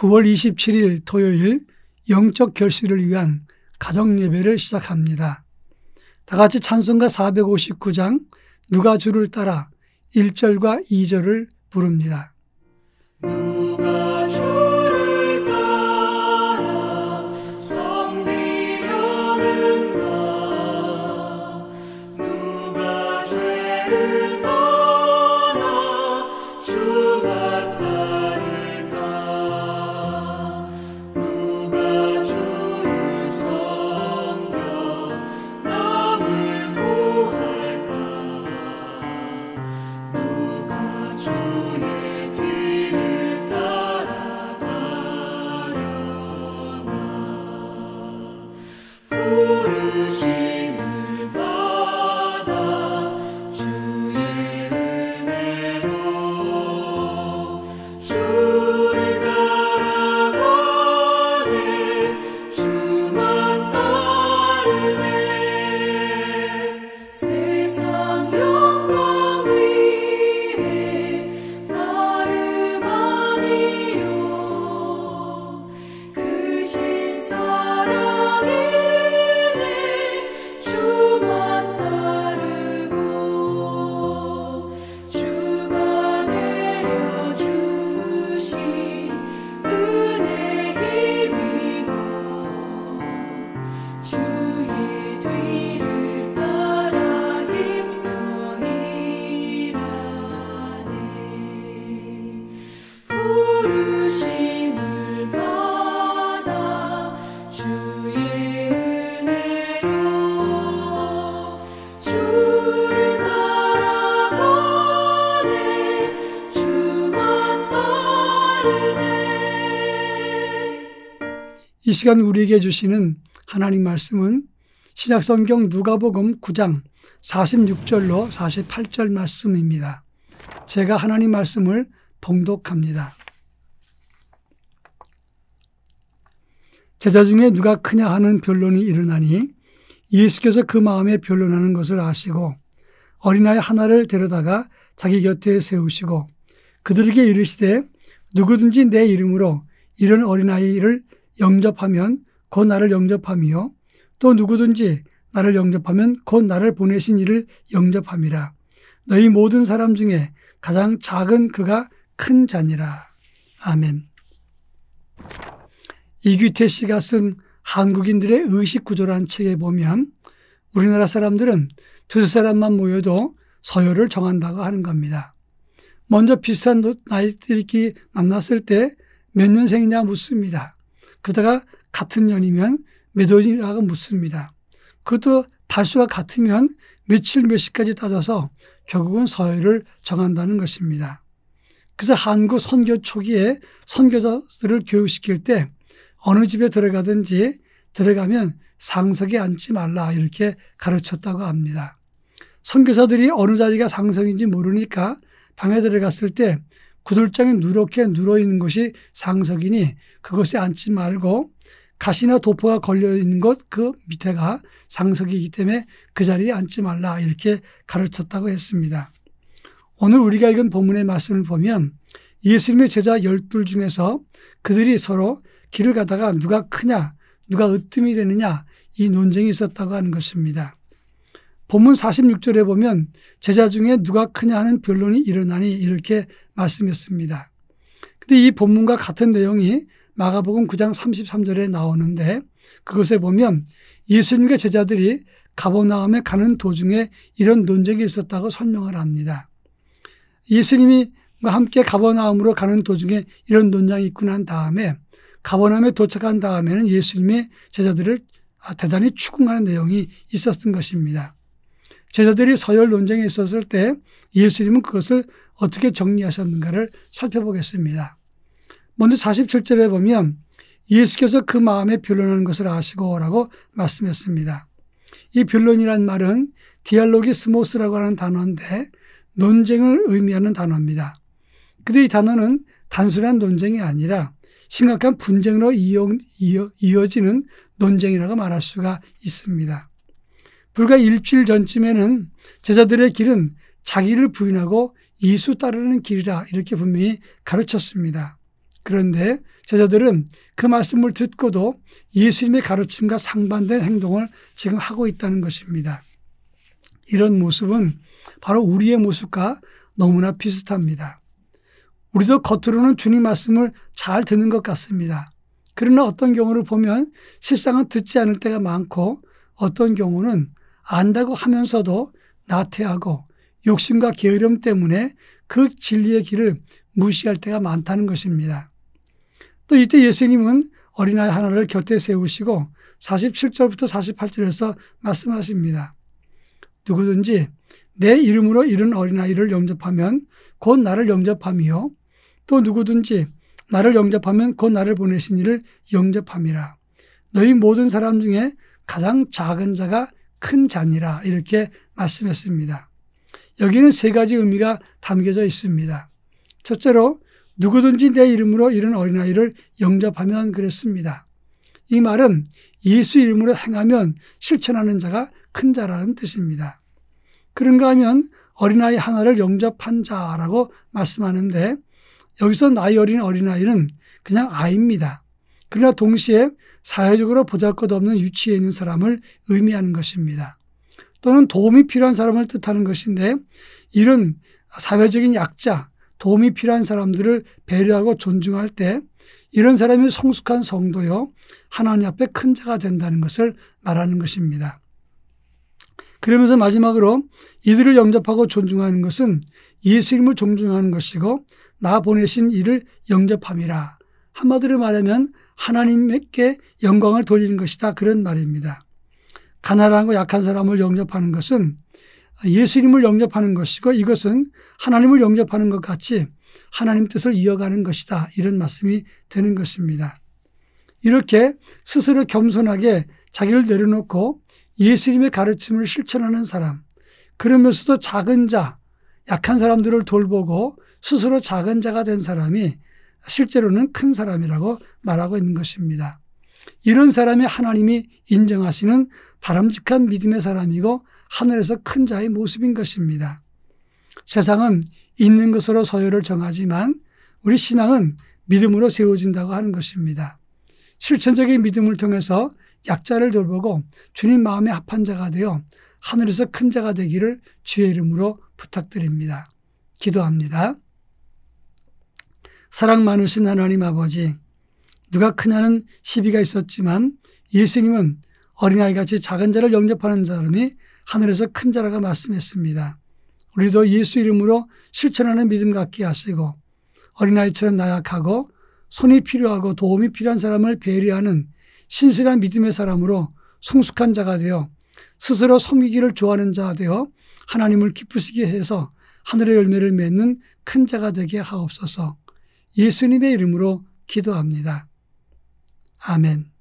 9월 27일 토요일 영적 결실을 위한 가정예배를 시작합니다. 다 같이 찬송가 459장 누가 주를 따라 1절과 2절을 부릅니다. 누가 주를 따라 섬기려는가 누가 죄를 떠나 주만 따를까 누가 주를 섬겨 남을 구할까 누가 주의 뒤를 따라가려나 부르심을 받아 주의 은혜로 주를 따라가네 주만 따르네 세상 영광 위에 나름 아니요 크신 사랑이네 주만 따르고 주가 내려주신 은혜 힘입어 주의 뒤를 따라 힘써 일하네 부르심을 받아 주의 은혜로 주를 따라가네 주만 따르네. 이 시간 우리에게 주시는 하나님 말씀은 신약성경 누가복음 9장 46절로 48절 말씀입니다. 제가 하나님 말씀을 봉독합니다. 제자 중에 누가 크냐 하는 변론이 일어나니 예수께서 그 마음에 변론하는 것을 아시고 어린아이 하나를 데려다가 자기 곁에 세우시고 그들에게 이르시되 누구든지 내 이름으로 이런 어린아이를 영접하면 곧 나를 영접하며 또 누구든지 나를 영접하면 곧 나를 보내신 이를 영접함이라. 너희 모든 사람 중에 가장 작은 그가 큰 자니라. 아멘. 이규태 씨가 쓴 한국인들의 의식구조라는 책에 보면 우리나라 사람들은 두세 사람만 모여도 서열을 정한다고 하는 겁니다. 먼저 비슷한 나이들끼리 만났을 때 몇 년생이냐 묻습니다. 그러다가 같은 년이면 몇 월이라고 묻습니다. 그것도 달수가 같으면 며칠 몇 시까지 따져서 결국은 서열을 정한다는 것입니다. 그래서 한국 선교 초기에 선교사들을 교육시킬 때 어느 집에 들어가든지 들어가면 상석에 앉지 말라 이렇게 가르쳤다고 합니다. 선교사들이 어느 자리가 상석인지 모르니까 방에 들어갔을 때 구들장에 누렇게 누워있는 것이 상석이니 그것에 앉지 말고 가시나 도포가 걸려있는 것 그 밑에가 상석이기 때문에 그 자리에 앉지 말라 이렇게 가르쳤다고 했습니다. 오늘 우리가 읽은 본문의 말씀을 보면 예수님의 제자 12 중에서 그들이 서로 길을 가다가 누가 크냐 누가 으뜸이 되느냐 이 논쟁이 있었다고 하는 것입니다. 본문 46절에 보면 제자 중에 누가 크냐 하는 변론이 일어나니 이렇게 말씀했습니다. 근데 이 본문과 같은 내용이 마가복음 9장 33절에 나오는데 그것에 보면 예수님과 제자들이 가버나움에 가는 도중에 이런 논쟁이 있었다고 설명을 합니다. 예수님과 함께 가버나움으로 가는 도중에 이런 논쟁이 있고 난 다음에 가버나움에 도착한 다음에는 예수님의 제자들을 대단히 추궁하는 내용이 있었던 것입니다. 제자들이 서열 논쟁에 있었을 때 예수님은 그것을 어떻게 정리하셨는가를 살펴보겠습니다. 먼저 47절에 보면 예수께서 그 마음에 변론하는 것을 아시고 라고 말씀했습니다. 이 변론이란 말은 디알로기스모스라고 하는 단어인데 논쟁을 의미하는 단어입니다. 근데 이 단어는 단순한 논쟁이 아니라 심각한 분쟁으로 이어지는 논쟁이라고 말할 수가 있습니다. 불과 일주일 전쯤에는 제자들의 길은 자기를 부인하고 예수 따르는 길이라 이렇게 분명히 가르쳤습니다. 그런데 제자들은 그 말씀을 듣고도 예수님의 가르침과 상반된 행동을 지금 하고 있다는 것입니다. 이런 모습은 바로 우리의 모습과 너무나 비슷합니다. 우리도 겉으로는 주님 말씀을 잘 듣는 것 같습니다. 그러나 어떤 경우를 보면 실상은 듣지 않을 때가 많고 어떤 경우는 안다고 하면서도 나태하고 욕심과 게으름 때문에 그 진리의 길을 무시할 때가 많다는 것입니다. 또 이때 예수님은 어린아이 하나를 곁에 세우시고 47절부터 48절에서 말씀하십니다. 누구든지 내 이름으로 이른 어린아이를 영접하면 곧 나를 영접함이요 또 누구든지 나를 영접하면 곧 나를 보내신 이를 영접함이라. 너희 모든 사람 중에 가장 작은 자가 큰 자니라. 이렇게 말씀했습니다. 여기는 세 가지 의미가 담겨져 있습니다. 첫째로 누구든지 내 이름으로 이른 어린아이를 영접하면 그랬습니다. 이 말은 예수 이름으로 행하면 실천하는 자가 큰 자라는 뜻입니다. 그런가 하면 어린아이 하나를 영접한 자라고 말씀하는데 여기서 나이 어린 어린아이는 그냥 아이입니다. 그러나 동시에 사회적으로 보잘것없는 위치에 있는 사람을 의미하는 것입니다. 또는 도움이 필요한 사람을 뜻하는 것인데 이런 사회적인 약자, 도움이 필요한 사람들을 배려하고 존중할 때 이런 사람이 성숙한 성도요 하나님 앞에 큰 자가 된다는 것을 말하는 것입니다. 그러면서 마지막으로 이들을 영접하고 존중하는 것은 예수님을 존중하는 것이고 나 보내신 이를 영접함이라. 한마디로 말하면 하나님께 영광을 돌리는 것이다. 그런 말입니다. 가난하고 약한 사람을 영접하는 것은 예수님을 영접하는 것이고 이것은 하나님을 영접하는 것 같이 하나님 뜻을 이어가는 것이다. 이런 말씀이 되는 것입니다. 이렇게 스스로 겸손하게 자기를 내려놓고 예수님의 가르침을 실천하는 사람, 그러면서도 작은 자, 약한 사람들을 돌보고 스스로 작은 자가 된 사람이 실제로는 큰 사람이라고 말하고 있는 것입니다. 이런 사람이 하나님이 인정하시는 바람직한 믿음의 사람이고 하늘에서 큰 자의 모습인 것입니다. 세상은 있는 것으로 서열을 정하지만 우리 신앙은 믿음으로 세워진다고 하는 것입니다. 실천적인 믿음을 통해서 약자를 돌보고 주님 마음에 합한 자가 되어 하늘에서 큰 자가 되기를 주의 이름으로 부탁드립니다. 기도합니다. 사랑 많으신 하나님 아버지, 누가 크냐는 시비가 있었지만 예수님은 어린아이같이 작은 자를 영접하는 사람이 하늘에서 큰 자라고 말씀했습니다. 우리도 예수 이름으로 실천하는 믿음 갖게 하시고 어린아이처럼 나약하고 손이 필요하고 도움이 필요한 사람을 배려하는 신실한 믿음의 사람으로 성숙한 자가 되어 스스로 섬기기를 좋아하는 자가 되어 하나님을 기쁘시게 해서 하늘의 열매를 맺는 큰 자가 되게 하옵소서. 예수님의 이름으로 기도합니다. 아멘.